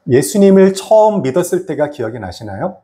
예수님을 처음 믿었을 때가 기억이 나시나요?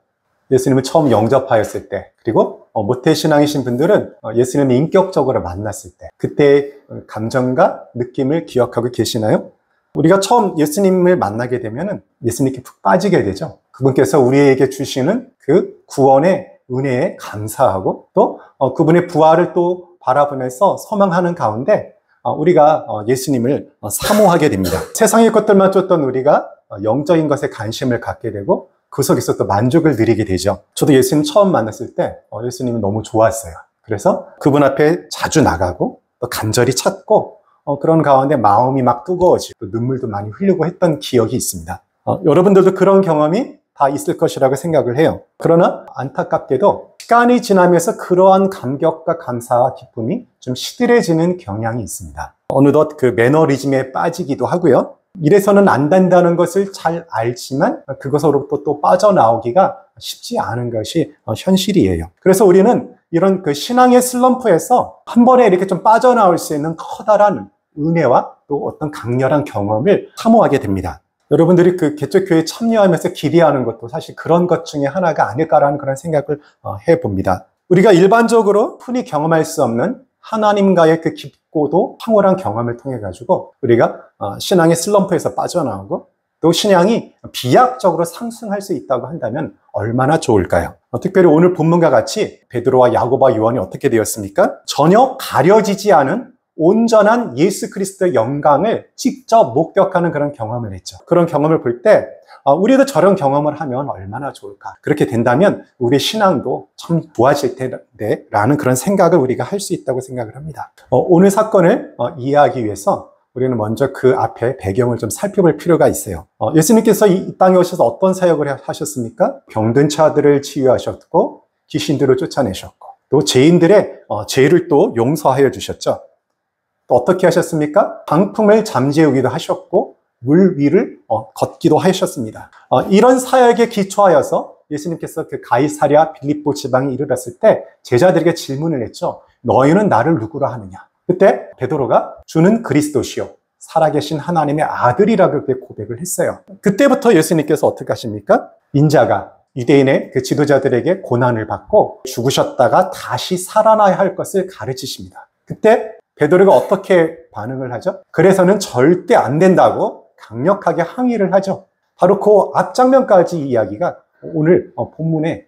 예수님을 처음 영접하였을 때, 그리고 모태신앙이신 분들은 예수님을 인격적으로 만났을 때, 그때의 감정과 느낌을 기억하고 계시나요? 우리가 처음 예수님을 만나게 되면 예수님께 푹 빠지게 되죠. 그분께서 우리에게 주시는 그 구원의 은혜에 감사하고 또 그분의 부활을 또 바라보면서 소망하는 가운데 우리가 예수님을 사모하게 됩니다. 세상의 것들만 쫓던 우리가 영적인 것에 관심을 갖게 되고 그 속에서 또 만족을 누리게 되죠. 저도 예수님 처음 만났을 때 예수님이 너무 좋았어요. 그래서 그분 앞에 자주 나가고 또 간절히 찾고 그런 가운데 마음이 막 뜨거워지고 또 눈물도 많이 흘리고 했던 기억이 있습니다. 여러분들도 그런 경험이 다 있을 것이라고 생각을 해요. 그러나 안타깝게도 시간이 지나면서 그러한 감격과 감사와 기쁨이 좀 시들해지는 경향이 있습니다. 어느덧 그 매너리즘에 빠지기도 하고요. 이래서는 안 된다는 것을 잘 알지만 그것으로부터 또 빠져나오기가 쉽지 않은 것이 현실이에요. 그래서 우리는 이런 그 신앙의 슬럼프에서 한 번에 이렇게 좀 빠져나올 수 있는 커다란 은혜와 또 어떤 강렬한 경험을 사모하게 됩니다. 여러분들이 그 개척교회에 참여하면서 기대하는 것도 사실 그런 것 중에 하나가 아닐까라는 그런 생각을 해봅니다. 우리가 일반적으로 흔히 경험할 수 없는 하나님과의 그 깊고도 황홀한 경험을 통해 가지고 우리가 신앙의 슬럼프에서 빠져나오고 또 신앙이 비약적으로 상승할 수 있다고 한다면 얼마나 좋을까요? 특별히 오늘 본문과 같이 베드로와 야고보와 요한이 어떻게 되었습니까? 전혀 가려지지 않은 온전한 예수 그리스도의 영광을 직접 목격하는 그런 경험을 했죠. 그런 경험을 볼 때 우리도 저런 경험을 하면 얼마나 좋을까. 그렇게 된다면 우리의 신앙도 참 좋아질 텐데 라는 그런 생각을 우리가 할 수 있다고 생각을 합니다. 오늘 사건을 이해하기 위해서 우리는 먼저 그 앞에 배경을 좀 살펴볼 필요가 있어요. 예수님께서 이 땅에 오셔서 어떤 사역을 하셨습니까? 병든 자들을 치유하셨고 귀신들을 쫓아내셨고 또 죄인들의 죄를 또 용서하여 주셨죠. 또 어떻게 하셨습니까? 광풍을 잠재우기도 하셨고 물 위를 걷기도 하셨습니다. 이런 사역에 기초하여서 예수님께서 그 가이사랴 빌립보 지방에 이르렀을 때 제자들에게 질문을 했죠. 너희는 나를 누구라 하느냐? 그때 베드로가 주는 그리스도시요 살아계신 하나님의 아들이라고 그렇게 고백을 했어요. 그때부터 예수님께서 어떻게 하십니까? 인자가 유대인의 그 지도자들에게 고난을 받고 죽으셨다가 다시 살아나야 할 것을 가르치십니다. 그때 베드로가 어떻게 반응을 하죠? 그래서는 절대 안 된다고 강력하게 항의를 하죠. 바로 그 앞장면까지 이야기가 오늘 본문의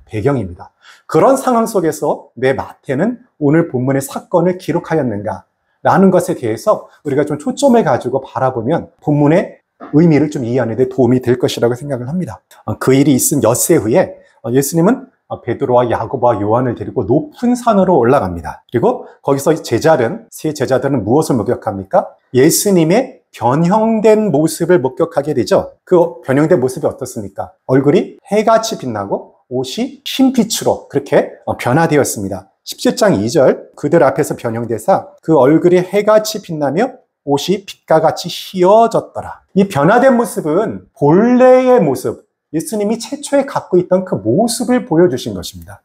배경입니다. 그런 상황 속에서 왜 마태는 오늘 본문의 사건을 기록하였는가? 라는 것에 대해서 우리가 좀 초점을 가지고 바라보면 본문의 의미를 좀 이해하는 데 도움이 될 것이라고 생각을 합니다. 그 일이 있은 엿새 후에 예수님은 베드로와 야고보와 요한을 데리고 높은 산으로 올라갑니다. 그리고 거기서 세 제자들은 무엇을 목격합니까? 예수님의 변형된 모습을 목격하게 되죠. 그 변형된 모습이 어떻습니까? 얼굴이 해같이 빛나고 옷이 흰빛으로 그렇게 변화되었습니다. 17장 2절 그들 앞에서 변형되사 그 얼굴이 해같이 빛나며 옷이 빛과 같이 휘어졌더라. 이 변화된 모습은 본래의 모습, 예수님이 최초에 갖고 있던 그 모습을 보여주신 것입니다.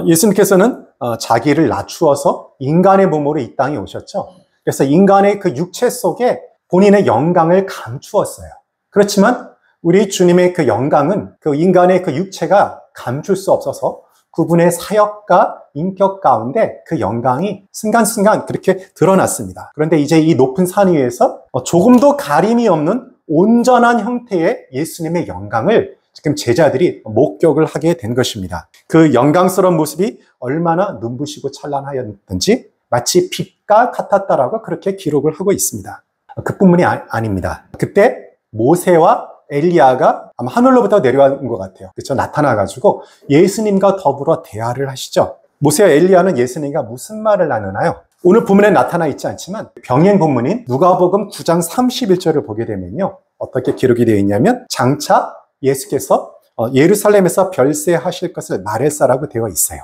예수님께서는 자기를 낮추어서 인간의 몸으로 이 땅에 오셨죠. 그래서 인간의 그 육체 속에 본인의 영광을 감추었어요. 그렇지만 우리 주님의 그 영광은 그 인간의 그 육체가 감출 수 없어서 그분의 사역과 인격 가운데 그 영광이 순간순간 그렇게 드러났습니다. 그런데 이제 이 높은 산 위에서 조금도 가림이 없는 온전한 형태의 예수님의 영광을 지금 제자들이 목격을 하게 된 것입니다. 그 영광스러운 모습이 얼마나 눈부시고 찬란하였는지 마치 빛과 같았다라고 그렇게 기록을 하고 있습니다. 그뿐만이 아닙니다. 그때 모세와 엘리야가 아마 하늘로부터 내려온 것 같아요. 그렇죠? 나타나가지고 예수님과 더불어 대화를 하시죠. 모세와 엘리야는 예수님과 무슨 말을 나누나요? 오늘 본문에 나타나 있지 않지만 병행 본문인 누가복음 9장 31절을 보게 되면요. 어떻게 기록이 되어 있냐면 장차 예수께서 예루살렘에서 별세하실 것을 말했사라고 되어 있어요.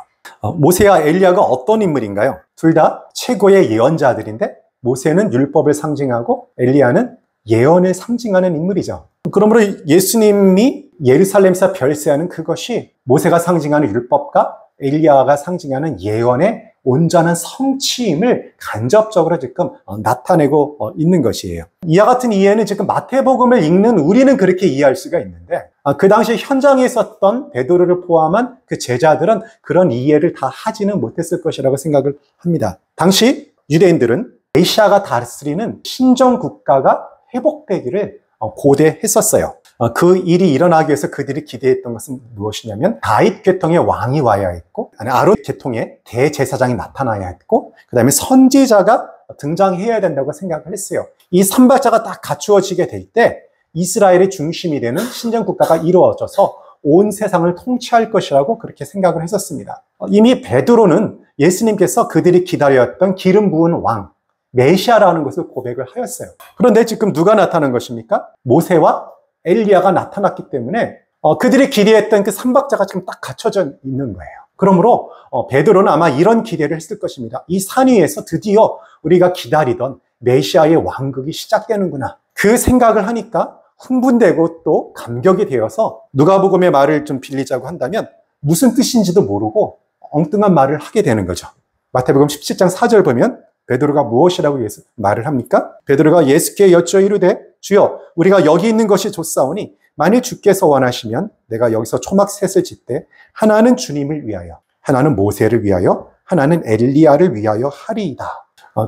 모세와 엘리야가 어떤 인물인가요? 둘 다 최고의 예언자들인데 모세는 율법을 상징하고 엘리야는 예언을 상징하는 인물이죠. 그러므로 예수님이 예루살렘에서 별세하는 그것이 모세가 상징하는 율법과 엘리야가 상징하는 예언의 온전한 성취임을 간접적으로 지금 나타내고 있는 것이에요. 이와 같은 이해는 지금 마태복음을 읽는 우리는 그렇게 이해할 수가 있는데 그 당시 현장에 있었던 베드로를 포함한 그 제자들은 그런 이해를 다 하지는 못했을 것이라고 생각을 합니다. 당시 유대인들은 메시아가 다스리는 신정국가가 회복되기를 고대했었어요. 그 일이 일어나기 위해서 그들이 기대했던 것은 무엇이냐면 다윗 계통의 왕이 와야 했고 아론 계통의 대제사장이 나타나야 했고 그 다음에 선지자가 등장해야 된다고 생각을 했어요. 이 삼박자가 딱 갖추어지게 될 때 이스라엘의 중심이 되는 신정국가가 이루어져서 온 세상을 통치할 것이라고 그렇게 생각을 했었습니다. 이미 베드로는 예수님께서 그들이 기다렸던 기름 부은 왕 메시아라는 것을 고백을 하였어요. 그런데 지금 누가 나타난 것입니까? 모세와 엘리야가 나타났기 때문에 그들이 기대했던 그 삼박자가 지금 딱 갖춰져 있는 거예요. 그러므로 베드로는 아마 이런 기대를 했을 것입니다. 이 산 위에서 드디어 우리가 기다리던 메시아의 왕국이 시작되는구나. 그 생각을 하니까 흥분되고 또 감격이 되어서 누가복음의 말을 좀 빌리자고 한다면 무슨 뜻인지도 모르고 엉뚱한 말을 하게 되는 거죠. 마태복음 17장 4절 보면 베드로가 무엇이라고 말을 합니까? 베드로가 예수께 여쭈어 이르되 주여 우리가 여기 있는 것이 좋사오니 만일 주께서 원하시면 내가 여기서 초막 셋을 짓되 하나는 주님을 위하여 하나는 모세를 위하여 하나는 엘리야를 위하여 하리이다.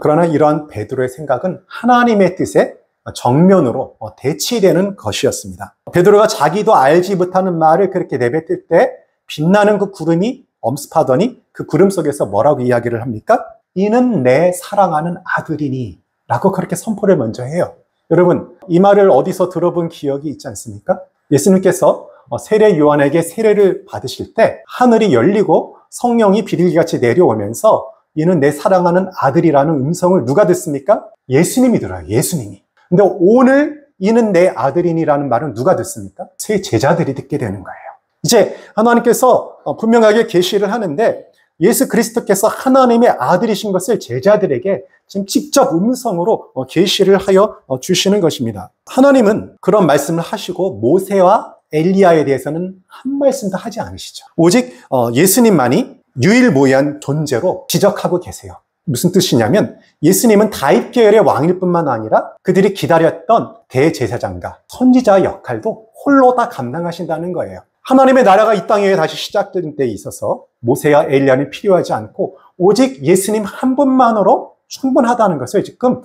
그러나 이러한 베드로의 생각은 하나님의 뜻에 정면으로 대치되는 것이었습니다. 베드로가 자기도 알지 못하는 말을 그렇게 내뱉을 때 빛나는 그 구름이 엄습하더니 그 구름 속에서 뭐라고 이야기를 합니까? 이는 내 사랑하는 아들이니 라고 그렇게 선포를 먼저 해요. 여러분 이 말을 어디서 들어본 기억이 있지 않습니까? 예수님께서 세례 요한에게 세례를 받으실 때 하늘이 열리고 성령이 비둘기같이 내려오면서 이는 내 사랑하는 아들이라는 음성을 누가 듣습니까? 예수님이 들어요. 예수님이. 근데 오늘 이는 내 아들이니라는 말은 누가 듣습니까? 세 제자들이 듣게 되는 거예요. 이제 하나님께서 분명하게 계시를 하는데 예수 그리스도께서 하나님의 아들이신 것을 제자들에게 지금 직접 음성으로 계시를 하여 주시는 것입니다. 하나님은 그런 말씀을 하시고 모세와 엘리야에 대해서는 한 말씀도 하지 않으시죠. 오직 예수님만이 유일무이한 존재로 지적하고 계세요. 무슨 뜻이냐면 예수님은 다윗 계열의 왕일 뿐만 아니라 그들이 기다렸던 대제사장과 선지자의 역할도 홀로 다 감당하신다는 거예요. 하나님의 나라가 이 땅에 다시 시작된 데에 있어서 모세와 엘리야는 필요하지 않고 오직 예수님 한 분만으로 충분하다는 것을 지금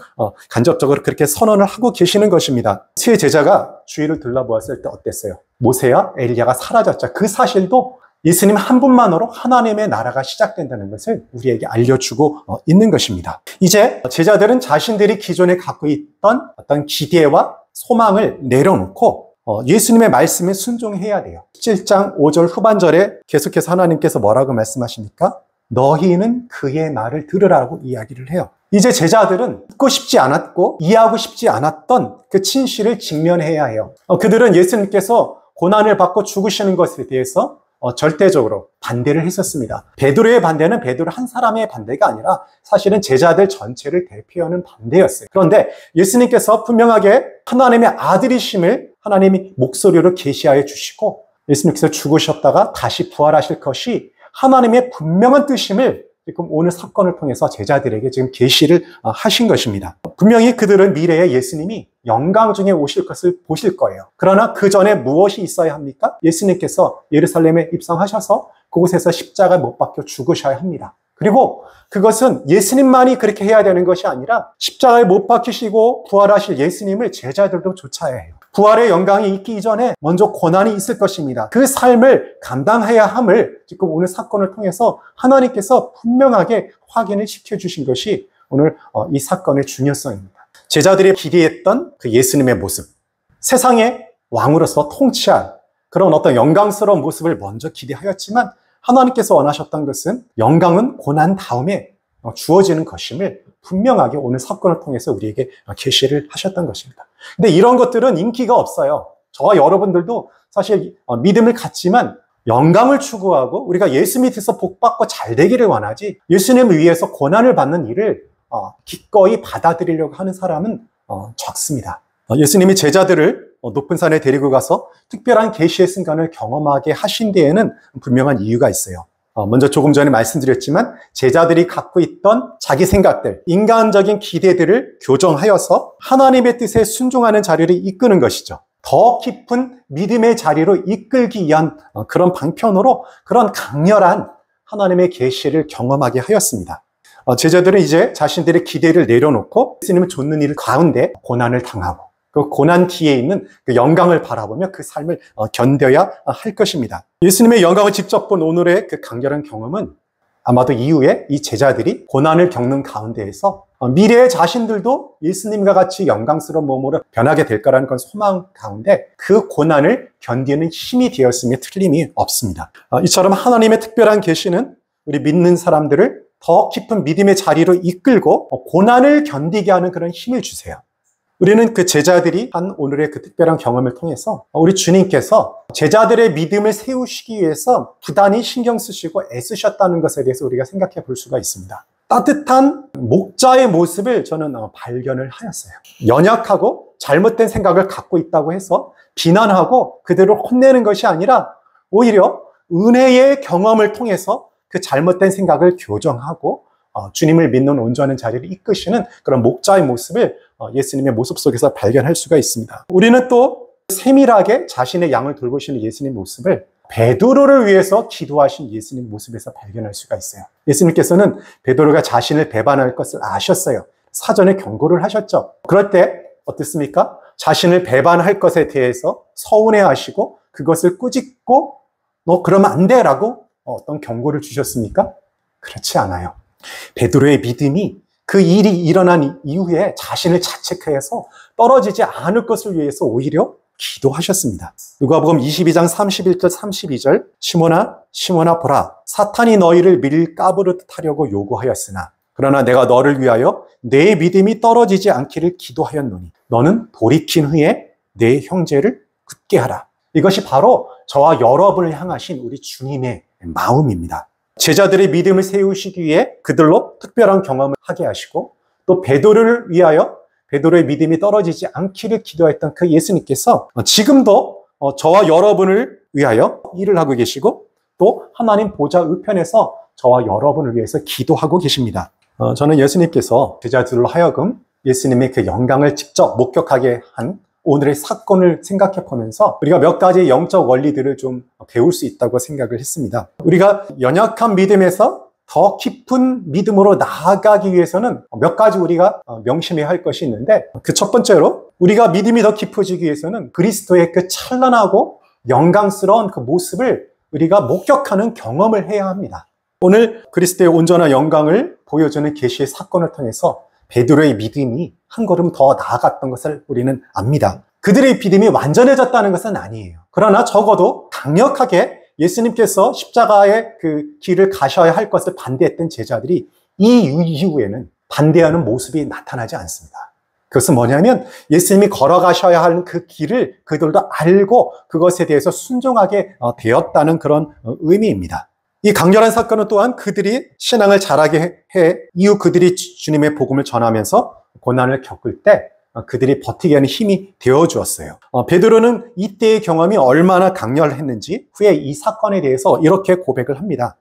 간접적으로 그렇게 선언을 하고 계시는 것입니다. 세 제자가 주위를 둘러보았을 때 어땠어요? 모세와 엘리야가 사라졌죠. 그 사실도 예수님 한 분만으로 하나님의 나라가 시작된다는 것을 우리에게 알려주고 있는 것입니다. 이제 제자들은 자신들이 기존에 갖고 있던 어떤 기대와 소망을 내려놓고 예수님의 말씀에 순종해야 돼요. 17장 5절 후반절에 계속해서 하나님께서 뭐라고 말씀하십니까? 너희는 그의 말을 들으라고 이야기를 해요. 이제 제자들은 듣고 싶지 않았고 이해하고 싶지 않았던 그 진실을 직면해야 해요. 그들은 예수님께서 고난을 받고 죽으시는 것에 대해서 절대적으로 반대를 했었습니다. 베드로의 반대는 베드로 한 사람의 반대가 아니라 사실은 제자들 전체를 대표하는 반대였어요. 그런데 예수님께서 분명하게 하나님의 아들이심을 하나님이 목소리로 계시하여 주시고 예수님께서 죽으셨다가 다시 부활하실 것이 하나님의 분명한 뜻임을 지금 오늘 사건을 통해서 제자들에게 지금 계시를 하신 것입니다. 분명히 그들은 미래에 예수님이 영광 중에 오실 것을 보실 거예요. 그러나 그 전에 무엇이 있어야 합니까? 예수님께서 예루살렘에 입성하셔서 그곳에서 십자가에 못 박혀 죽으셔야 합니다. 그리고 그것은 예수님만이 그렇게 해야 되는 것이 아니라 십자가에 못 박히시고 부활하실 예수님을 제자들도 좇아야 해요. 부활의 영광이 있기 이전에 먼저 고난이 있을 것입니다. 그 삶을 감당해야 함을 지금 오늘 사건을 통해서 하나님께서 분명하게 확인을 시켜주신 것이 오늘 이 사건의 중요성입니다. 제자들이 기대했던 그 예수님의 모습, 세상의 왕으로서 통치할 그런 어떤 영광스러운 모습을 먼저 기대하였지만 하나님께서 원하셨던 것은 영광은 고난 다음에 주어지는 것임을 분명하게 오늘 사건을 통해서 우리에게 계시를 하셨던 것입니다. 근데 이런 것들은 인기가 없어요. 저와 여러분들도 사실 믿음을 갖지만 영광을 추구하고 우리가 예수 밑에서 복받고 잘 되기를 원하지 예수님을 위해서 고난을 받는 일을 기꺼이 받아들이려고 하는 사람은 적습니다. 예수님이 제자들을 높은 산에 데리고 가서 특별한 계시의 순간을 경험하게 하신 데에는 분명한 이유가 있어요. 먼저 조금 전에 말씀드렸지만 제자들이 갖고 있던 자기 생각들, 인간적인 기대들을 교정하여서 하나님의 뜻에 순종하는 자리를 이끄는 것이죠. 더 깊은 믿음의 자리로 이끌기 위한 그런 방편으로 그런 강렬한 하나님의 계시를 경험하게 하였습니다. 제자들은 이제 자신들의 기대를 내려놓고 예수님을 좇는 일 가운데 고난을 당하고 그 고난 뒤에 있는 그 영광을 바라보며 그 삶을 견뎌야 할 것입니다. 예수님의 영광을 직접 본 오늘의 그 강렬한 경험은 아마도 이후에 이 제자들이 고난을 겪는 가운데에서 미래의 자신들도 예수님과 같이 영광스러운 몸으로 변하게 될 거라는 건 소망 가운데 그 고난을 견디는 힘이 되었음에 틀림이 없습니다. 이처럼 하나님의 특별한 계시는 우리 믿는 사람들을 더 깊은 믿음의 자리로 이끌고 고난을 견디게 하는 그런 힘을 주세요. 우리는 그 제자들이 한 오늘의 그 특별한 경험을 통해서 우리 주님께서 제자들의 믿음을 세우시기 위해서 부단히 신경 쓰시고 애쓰셨다는 것에 대해서 우리가 생각해 볼 수가 있습니다. 따뜻한 목자의 모습을 저는 발견을 하였어요. 연약하고 잘못된 생각을 갖고 있다고 해서 비난하고 그대로 혼내는 것이 아니라 오히려 은혜의 경험을 통해서 그 잘못된 생각을 교정하고 주님을 믿는 온전한 자리를 이끄시는 그런 목자의 모습을 예수님의 모습 속에서 발견할 수가 있습니다. 우리는 또 세밀하게 자신의 양을 돌보시는 예수님의 모습을 베드로를 위해서 기도하신 예수님 모습에서 발견할 수가 있어요. 예수님께서는 베드로가 자신을 배반할 것을 아셨어요. 사전에 경고를 하셨죠. 그럴 때 어떻습니까? 자신을 배반할 것에 대해서 서운해하시고 그것을 꾸짖고 너 그러면 안 돼 라고 어떤 경고를 주셨습니까? 그렇지 않아요. 베드로의 믿음이 그 일이 일어난 이후에 자신을 자책해서 떨어지지 않을 것을 위해서 오히려 기도하셨습니다. 누가복음 22장 31절 32절 시몬아 보라 사탄이 너희를 밀가부르듯 하려고 요구하였으나 그러나 내가 너를 위하여 내 믿음이 떨어지지 않기를 기도하였노니 너는 돌이킨 후에 내 형제를 굳게 하라. 이것이 바로 저와 여러분을 향하신 우리 주님의 마음입니다. 제자들의 믿음을 세우시기 위해 그들로 특별한 경험을 하게 하시고 또 베드로를 위하여 베드로의 믿음이 떨어지지 않기를 기도했던 그 예수님께서 지금도 저와 여러분을 위하여 일을 하고 계시고 또 하나님 보좌 우편에서 저와 여러분을 위해서 기도하고 계십니다. 저는 예수님께서 제자들로 하여금 예수님의 그 영광을 직접 목격하게 한 오늘의 사건을 생각해 보면서 우리가 몇 가지 영적 원리들을 좀 배울 수 있다고 생각을 했습니다. 우리가 연약한 믿음에서 더 깊은 믿음으로 나아가기 위해서는 몇 가지 우리가 명심해야 할 것이 있는데 그 첫 번째로 우리가 믿음이 더 깊어지기 위해서는 그리스도의 그 찬란하고 영광스러운 그 모습을 우리가 목격하는 경험을 해야 합니다. 오늘 그리스도의 온전한 영광을 보여주는 계시의 사건을 통해서 베드로의 믿음이 한 걸음 더 나아갔던 것을 우리는 압니다. 그들의 믿음이 완전해졌다는 것은 아니에요. 그러나 적어도 강력하게 예수님께서 십자가의 그 길을 가셔야 할 것을 반대했던 제자들이 이 이후에는 반대하는 모습이 나타나지 않습니다. 그것은 뭐냐면 예수님이 걸어가셔야 하는 그 길을 그들도 알고 그것에 대해서 순종하게 되었다는 그런 의미입니다. 이 강렬한 사건은 또한 그들이 신앙을 자라게 해 이후 그들이 주님의 복음을 전하면서 고난을 겪을 때 그들이 버티게 하는 힘이 되어 주었어요. 베드로는 이때의 경험이 얼마나 강렬했는지 후에 이 사건에 대해서 이렇게 고백을 합니다.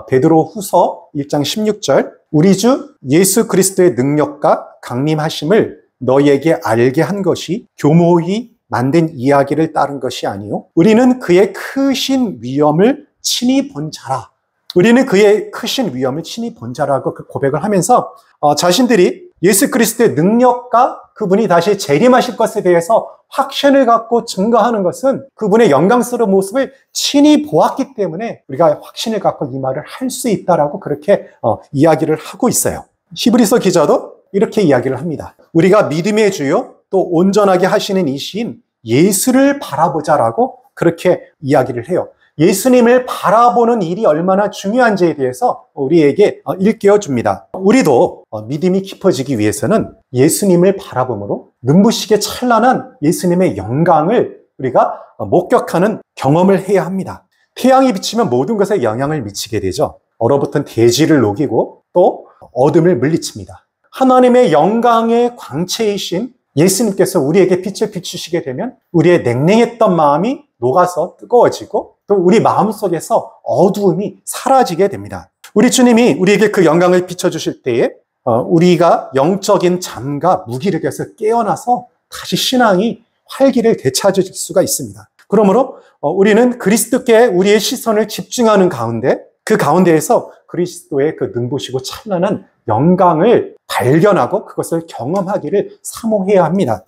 베드로 후서 1장 16절 우리 주 예수 그리스도의 능력과 강림하심을 너희에게 알게 한 것이 교모히 만든 이야기를 따른 것이 아니요 우리는 그의 크신 위엄을 친히 본 자라. 우리는 그의 크신 위엄을 친히 본 자라고 그 고백을 하면서 자신들이 예수 그리스도의 능력과 그분이 다시 재림하실 것에 대해서 확신을 갖고 증거하는 것은 그분의 영광스러운 모습을 친히 보았기 때문에 우리가 확신을 갖고 이 말을 할 수 있다라고 그렇게 이야기를 하고 있어요. 히브리서 기자도 이렇게 이야기를 합니다. 우리가 믿음의 주요 또 온전하게 하시는 이신 예수를 바라보자라고 그렇게 이야기를 해요. 예수님을 바라보는 일이 얼마나 중요한지에 대해서 우리에게 일깨워 줍니다. 우리도 믿음이 깊어지기 위해서는 예수님을 바라봄으로 눈부시게 찬란한 예수님의 영광을 우리가 목격하는 경험을 해야 합니다. 태양이 비치면 모든 것에 영향을 미치게 되죠. 얼어붙은 대지를 녹이고 또 어둠을 물리칩니다. 하나님의 영광의 광채이신 예수님께서 우리에게 빛을 비추시게 되면 우리의 냉랭했던 마음이 녹아서 뜨거워지고 또 우리 마음속에서 어두움이 사라지게 됩니다. 우리 주님이 우리에게 그 영광을 비춰주실 때에 우리가 영적인 잠과 무기력에서 깨어나서 다시 신앙이 활기를 되찾을 수가 있습니다. 그러므로 우리는 그리스도께 우리의 시선을 집중하는 가운데 그 가운데에서 그리스도의 그 눈부시고 찬란한 영광을 발견하고 그것을 경험하기를 사모해야 합니다.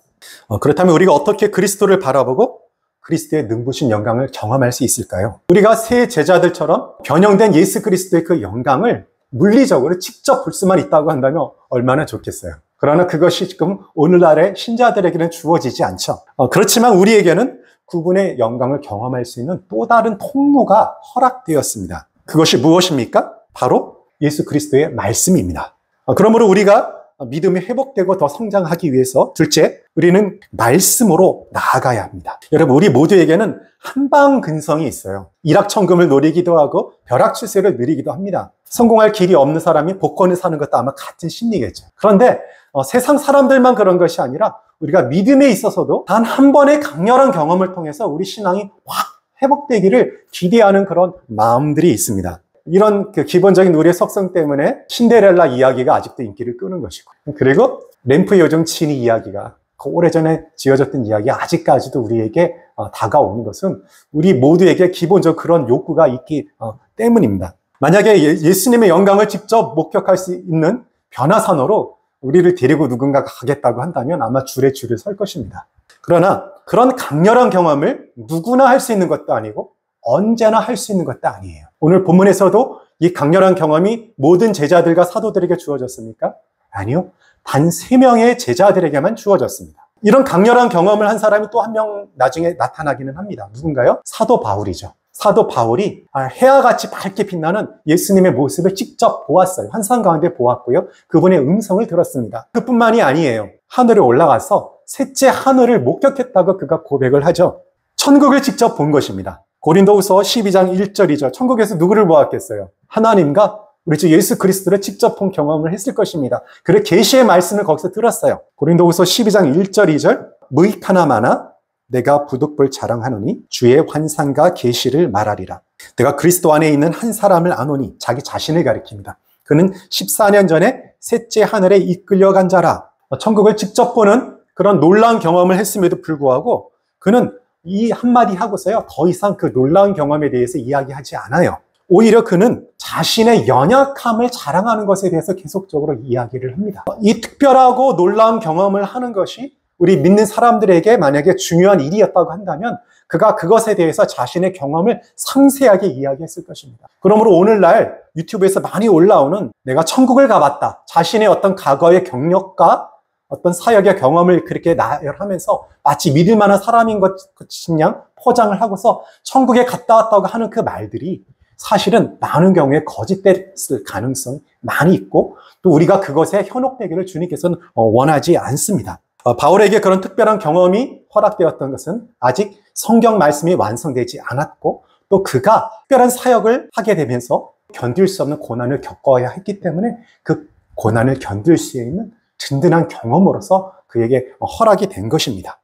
그렇다면 우리가 어떻게 그리스도를 바라보고 그리스도의 눈부신 영광을 경험할 수 있을까요? 우리가 새 제자들처럼 변형된 예수 그리스도의 그 영광을 물리적으로 직접 볼 수만 있다고 한다면 얼마나 좋겠어요. 그러나 그것이 지금 오늘날의 신자들에게는 주어지지 않죠. 그렇지만 우리에게는 그분의 영광을 경험할 수 있는 또 다른 통로가 허락되었습니다. 그것이 무엇입니까? 바로 예수 그리스도의 말씀입니다. 그러므로 우리가 믿음이 회복되고 더 성장하기 위해서 둘째, 우리는 말씀으로 나아가야 합니다. 여러분, 우리 모두에게는 한방 근성이 있어요. 일확천금을 노리기도 하고 벼락출세를 누리기도 합니다. 성공할 길이 없는 사람이 복권을 사는 것도 아마 같은 심리겠죠. 그런데 세상 사람들만 그런 것이 아니라 우리가 믿음에 있어서도 단 한 번의 강렬한 경험을 통해서 우리 신앙이 확 회복되기를 기대하는 그런 마음들이 있습니다. 이런 그 기본적인 우리의 속성 때문에 신데렐라 이야기가 아직도 인기를 끄는 것이고, 그리고 램프 요정 친이 이야기가 그 오래전에 지어졌던 이야기 아직까지도 우리에게 다가오는 것은 우리 모두에게 기본적 그런 욕구가 있기 때문입니다. 만약에 예수님의 영광을 직접 목격할 수 있는 변화산으로 우리를 데리고 누군가가 가겠다고 한다면 아마 줄에 줄을 설 것입니다. 그러나 그런 강렬한 경험을 누구나 할 수 있는 것도 아니고 언제나 할 수 있는 것도 아니에요. 오늘 본문에서도 이 강렬한 경험이 모든 제자들과 사도들에게 주어졌습니까? 아니요. 단 3명의 제자들에게만 주어졌습니다. 이런 강렬한 경험을 한 사람이 또 한 명 나중에 나타나기는 합니다. 누군가요? 사도 바울이죠. 사도 바울이 해와같이 밝게 빛나는 예수님의 모습을 직접 보았어요. 환상 가운데 보았고요. 그분의 음성을 들었습니다. 그뿐만이 아니에요. 하늘에 올라가서 셋째 하늘을 목격했다고 그가 고백을 하죠. 천국을 직접 본 것입니다. 고린도후서 12장 1절이죠. 천국에서 누구를 보았겠어요? 하나님과 우리 주 예수 그리스도를 직접 본 경험을 했을 것입니다. 그래 계시의 말씀을 거기서 들었어요. 고린도후서 12장 1절 2절 무익하나마나 내가 부득불 자랑하노니 주의 환상과 계시를 말하리라. 내가 그리스도 안에 있는 한 사람을 아노니 자기 자신을 가리킵니다. 그는 14년 전에 셋째 하늘에 이끌려간 자라. 천국을 직접 보는 그런 놀라운 경험을 했음에도 불구하고 그는 이 한마디 하고서요 더 이상 그 놀라운 경험에 대해서 이야기하지 않아요. 오히려 그는 자신의 연약함을 자랑하는 것에 대해서 계속적으로 이야기를 합니다. 이 특별하고 놀라운 경험을 하는 것이 우리 믿는 사람들에게 만약에 중요한 일이었다고 한다면 그가 그것에 대해서 자신의 경험을 상세하게 이야기했을 것입니다. 그러므로 오늘날 유튜브에서 많이 올라오는 내가 천국을 가봤다. 자신의 어떤 과거의 경력과 어떤 사역의 경험을 그렇게 나열하면서 마치 믿을 만한 사람인 것인 양 포장을 하고서 천국에 갔다 왔다고 하는 그 말들이 사실은 많은 경우에 거짓됐을 가능성이 많이 있고 또 우리가 그것에 현혹되기를 주님께서는 원하지 않습니다. 바울에게 그런 특별한 경험이 허락되었던 것은 아직 성경 말씀이 완성되지 않았고 또 그가 특별한 사역을 하게 되면서 견딜 수 없는 고난을 겪어야 했기 때문에 그 고난을 견딜 수 있는 든든한 경험으로서 그에게 허락이 된 것입니다.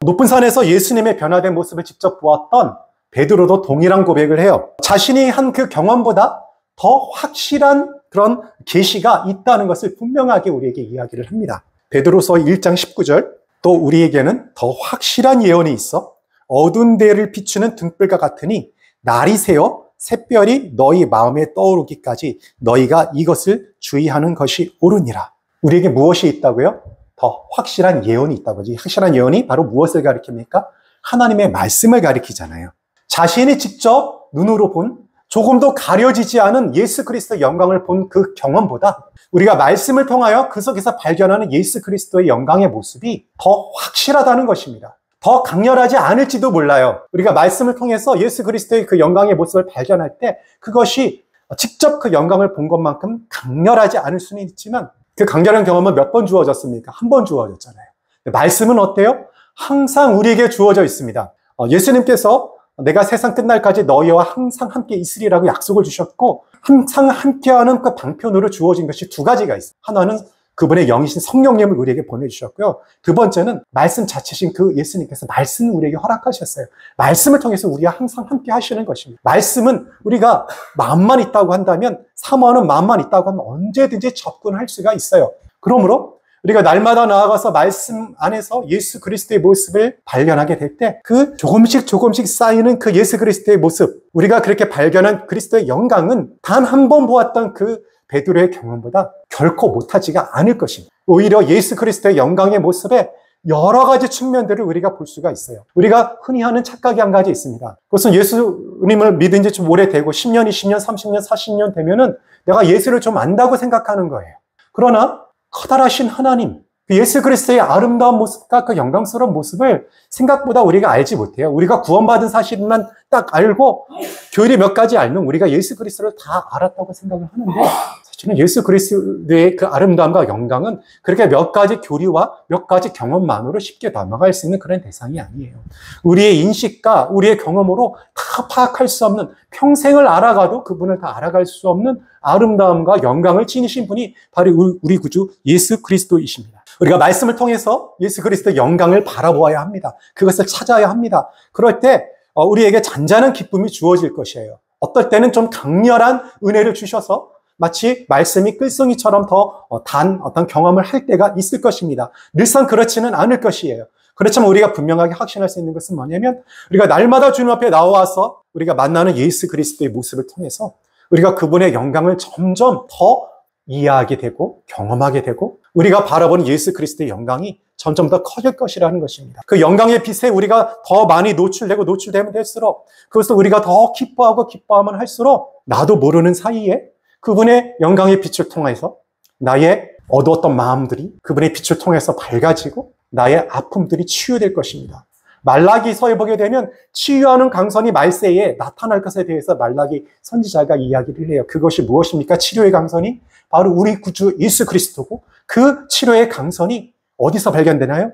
높은 산에서 예수님의 변화된 모습을 직접 보았던 베드로도 동일한 고백을 해요. 자신이 한 그 경험보다 더 확실한 그런 계시가 있다는 것을 분명하게 우리에게 이야기를 합니다. 베드로서 1장 19절 또 우리에게는 더 확실한 예언이 있어 어두운 데를 비추는 등불과 같으니 날이 새어 샛별이 너희 마음에 떠오르기까지 너희가 이것을 주의하는 것이 옳으니라. 우리에게 무엇이 있다고요? 더 확실한 예언이 있다고. 이 확실한 예언이 바로 무엇을 가리킵니까? 하나님의 말씀을 가리키잖아요. 자신이 직접 눈으로 본 조금도 가려지지 않은 예수 그리스도의 영광을 본 그 경험보다 우리가 말씀을 통하여 그 속에서 발견하는 예수 그리스도의 영광의 모습이 더 확실하다는 것입니다. 더 강렬하지 않을지도 몰라요. 우리가 말씀을 통해서 예수 그리스도의 그 영광의 모습을 발견할 때 그것이 직접 그 영광을 본 것만큼 강렬하지 않을 수는 있지만 그 강렬한 경험은 몇 번 주어졌습니까? 한 번 주어졌잖아요. 말씀은 어때요? 항상 우리에게 주어져 있습니다. 예수님께서 내가 세상 끝날까지 너희와 항상 함께 있으리라고 약속을 주셨고 항상 함께하는 그 방편으로 주어진 것이 두 가지가 있어요. 하나는 그분의 영이신 성령님을 우리에게 보내주셨고요. 두 번째는 말씀 자체신 그 예수님께서 말씀을 우리에게 허락하셨어요. 말씀을 통해서 우리와 항상 함께 하시는 것입니다. 말씀은 우리가 마음만 있다고 한다면, 사모하는 마음만 있다고 하면 언제든지 접근할 수가 있어요. 그러므로 우리가 날마다 나아가서 말씀 안에서 예수 그리스도의 모습을 발견하게 될 때 그 조금씩 쌓이는 그 예수 그리스도의 모습, 우리가 그렇게 발견한 그리스도의 영광은 단 한 번 보았던 그 베드로의 경험보다 결코 못하지가 않을 것입니다. 오히려 예수 그리스도의 영광의 모습에 여러 가지 측면들을 우리가 볼 수가 있어요. 우리가 흔히 하는 착각이 한 가지 있습니다. 그것은 예수님을 믿은 지 좀 오래되고 10년, 20년, 30년, 40년 되면은 내가 예수를 좀 안다고 생각하는 거예요. 그러나 커다라신 하나님, 그 예수 그리스도의 아름다운 모습과 그 영광스러운 모습을 생각보다 우리가 알지 못해요. 우리가 구원받은 사실만 딱 알고 교리 몇 가지 알면 우리가 예수 그리스도를 다 알았다고 생각을 하는데, 사실은 예수 그리스도의 그 아름다움과 영광은 그렇게 몇 가지 교리와 몇 가지 경험만으로 쉽게 넘어갈 수 있는 그런 대상이 아니에요. 우리의 인식과 우리의 경험으로 다 파악할 수 없는, 평생을 알아가도 그분을 다 알아갈 수 없는 아름다움과 영광을 지니신 분이 바로 우리 구주 예수 그리스도이십니다. 우리가 말씀을 통해서 예수 그리스도의 영광을 바라보아야 합니다. 그것을 찾아야 합니다. 그럴 때 우리에게 잔잔한 기쁨이 주어질 것이에요. 어떨 때는 좀 강렬한 은혜를 주셔서 마치 말씀이 끌송이처럼 더 단 어떤 경험을 할 때가 있을 것입니다. 늘상 그렇지는 않을 것이에요. 그렇지만 우리가 분명하게 확신할 수 있는 것은 뭐냐면, 우리가 날마다 주님 앞에 나와서 우리가 만나는 예수 그리스도의 모습을 통해서 우리가 그분의 영광을 점점 더 이해하게 되고 경험하게 되고, 우리가 바라보는 예수 그리스도의 영광이 점점 더 커질 것이라는 것입니다. 그 영광의 빛에 우리가 더 많이 노출되면 될수록, 그것을 우리가 더 기뻐하면 할수록, 나도 모르는 사이에 그분의 영광의 빛을 통해서 나의 어두웠던 마음들이 그분의 빛을 통해서 밝아지고 나의 아픔들이 치유될 것입니다. 말라기서에 보게 되면 치유하는 강선이 말세에 나타날 것에 대해서 말라기 선지자가 이야기를 해요. 그것이 무엇입니까? 치료의 강선이 바로 우리 구주 예수 그리스도고, 그 치료의 강선이 어디서 발견되나요?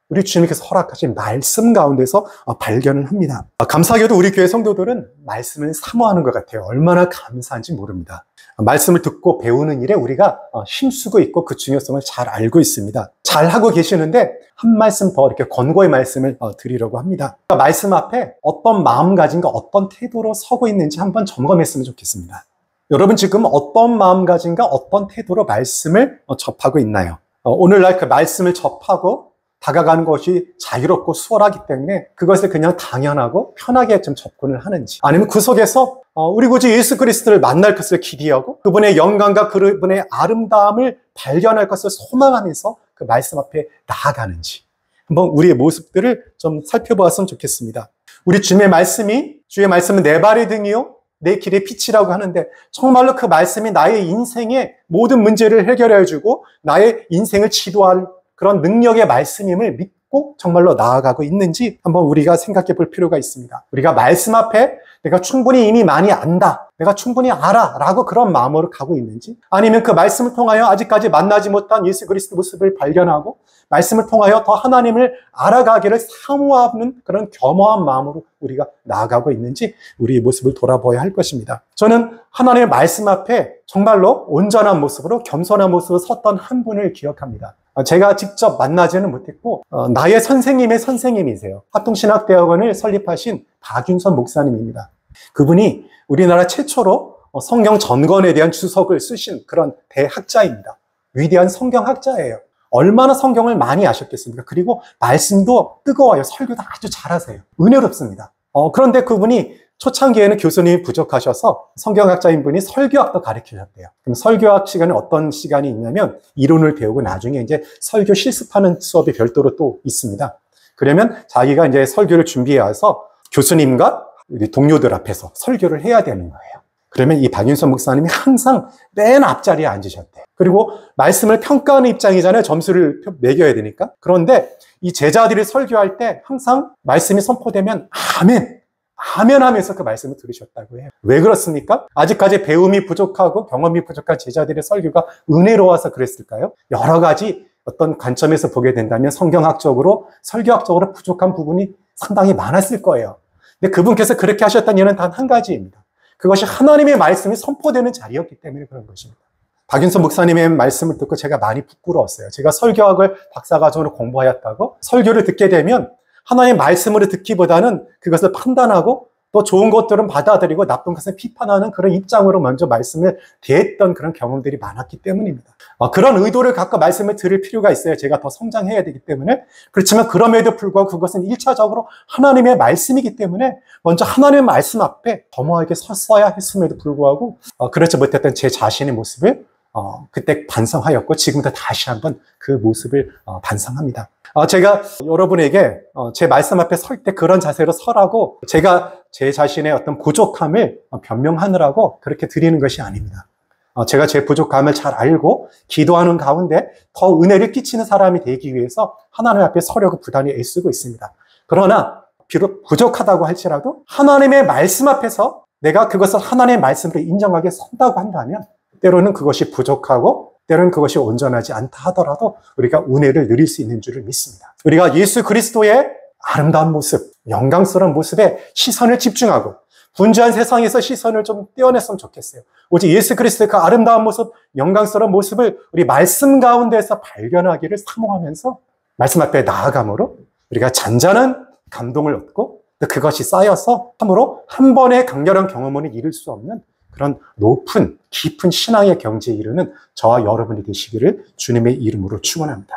우리 주님께서 허락하신 말씀 가운데서 발견을 합니다. 감사하게도 우리 교회 성도들은 말씀을 사모하는 것 같아요. 얼마나 감사한지 모릅니다. 말씀을 듣고 배우는 일에 우리가 힘쓰고 있고 그 중요성을 잘 알고 있습니다. 잘 하고 계시는데 한 말씀 더 이렇게 권고의 말씀을 드리려고 합니다. 말씀 앞에 어떤 마음가짐과 어떤 태도로 서고 있는지 한번 점검했으면 좋겠습니다. 여러분 지금 어떤 마음가짐과 어떤 태도로 말씀을 접하고 있나요? 오늘날 그 말씀을 접하고 다가가는 것이 자유롭고 수월하기 때문에 그것을 그냥 당연하고 편하게 좀 접근을 하는지, 아니면 그 속에서 우리 구주 예수 그리스도를 만날 것을 기대하고 그분의 영광과 그분의 아름다움을 발견할 것을 소망하면서 그 말씀 앞에 나아가는지, 한번 우리의 모습들을 좀 살펴보았으면 좋겠습니다. 우리 주의 말씀은 내 발의 등이요 내 길의 빛이라고 하는데, 정말로 그 말씀이 나의 인생의 모든 문제를 해결해 주고 나의 인생을 지도할 그런 능력의 말씀임을 믿고 정말로 나아가고 있는지 한번 우리가 생각해 볼 필요가 있습니다. 우리가 말씀 앞에 내가 충분히 이미 많이 안다, 내가 충분히 알아 라고 그런 마음으로 가고 있는지, 아니면 그 말씀을 통하여 아직까지 만나지 못한 예수 그리스도 모습을 발견하고 말씀을 통하여 더 하나님을 알아가기를 사모하는 그런 겸허한 마음으로 우리가 나아가고 있는지 우리의 모습을 돌아보아야 할 것입니다. 저는 하나님의 말씀 앞에 정말로 온전한 모습으로 겸손한 모습으로 섰던 한 분을 기억합니다. 제가 직접 만나지는 못했고 나의 선생님의 선생님이세요. 합동신학대학원을 설립하신 박윤선 목사님입니다. 그분이 우리나라 최초로 성경 전건에 대한 주석을 쓰신 그런 대학자입니다. 위대한 성경학자예요. 얼마나 성경을 많이 아셨겠습니까? 그리고 말씀도 뜨거워요. 설교도 아주 잘하세요. 은혜롭습니다. 그런데 그분이 초창기에는 교수님이 부족하셔서 성경학자인 분이 설교학도 가르치셨대요. 그럼 설교학 시간에 어떤 시간이 있냐면 이론을 배우고 나중에 이제 설교 실습하는 수업이 별도로 또 있습니다. 그러면 자기가 이제 설교를 준비해 와서 교수님과 우리 동료들 앞에서 설교를 해야 되는 거예요. 그러면 이 박윤선 목사님이 항상 맨 앞자리에 앉으셨대요. 그리고 말씀을 평가하는 입장이잖아요. 점수를 매겨야 되니까. 그런데 이 제자들이 설교할 때 항상 말씀이 선포되면 아멘! 아멘 하면서 그 말씀을 들으셨다고 해요. 왜 그렇습니까? 아직까지 배움이 부족하고 경험이 부족한 제자들의 설교가 은혜로워서 그랬을까요? 여러 가지 어떤 관점에서 보게 된다면 성경학적으로, 설교학적으로 부족한 부분이 상당히 많았을 거예요. 근데 그분께서 그렇게 하셨던 이유는 단 한 가지입니다. 그것이 하나님의 말씀이 선포되는 자리였기 때문에 그런 것입니다. 박윤선 목사님의 말씀을 듣고 제가 많이 부끄러웠어요. 제가 설교학을 박사과정으로 공부하였다고 설교를 듣게 되면 하나님의 말씀으로 듣기보다는 그것을 판단하고 또 좋은 것들은 받아들이고 나쁜 것은 비판하는 그런 입장으로 먼저 말씀을 대했던 그런 경험들이 많았기 때문입니다. 그런 의도를 갖고 말씀을 들을 필요가 있어요. 제가 더 성장해야 되기 때문에. 그렇지만 그럼에도 불구하고 그것은 1차적으로 하나님의 말씀이기 때문에 먼저 하나님의 말씀 앞에 겸허하게 섰어야 했음에도 불구하고 그렇지 못했던 제 자신의 모습을 그때 반성하였고 지금부터 다시 한번 그 모습을 반성합니다. 제가 여러분에게 제 말씀 앞에 설 때 그런 자세로 서라고 제가 제 자신의 어떤 부족함을 변명하느라고 그렇게 드리는 것이 아닙니다. 제가 제 부족함을 잘 알고 기도하는 가운데 더 은혜를 끼치는 사람이 되기 위해서 하나님 앞에 서려고 부단히 애쓰고 있습니다. 그러나 비록 부족하다고 할지라도 하나님의 말씀 앞에서 내가 그것을 하나님의 말씀으로 인정하게 선다고 한다면 때로는 그것이 부족하고 때로는 그것이 온전하지 않다 하더라도 우리가 은혜를 누릴 수 있는 줄을 믿습니다. 우리가 예수 그리스도의 아름다운 모습, 영광스러운 모습에 시선을 집중하고 분주한 세상에서 시선을 좀 떼어냈으면 좋겠어요. 오직 예수 그리스도의 그 아름다운 모습, 영광스러운 모습을 우리 말씀 가운데서 발견하기를 사모하면서 말씀 앞에 나아감으로 우리가 잔잔한 감동을 얻고 또 그것이 쌓여서 참으로 한 번의 강렬한 경험은 이룰 수 없는 그런 높은 깊은 신앙의 경지에 이르는 저와 여러분이 되시기를 주님의 이름으로 축원합니다.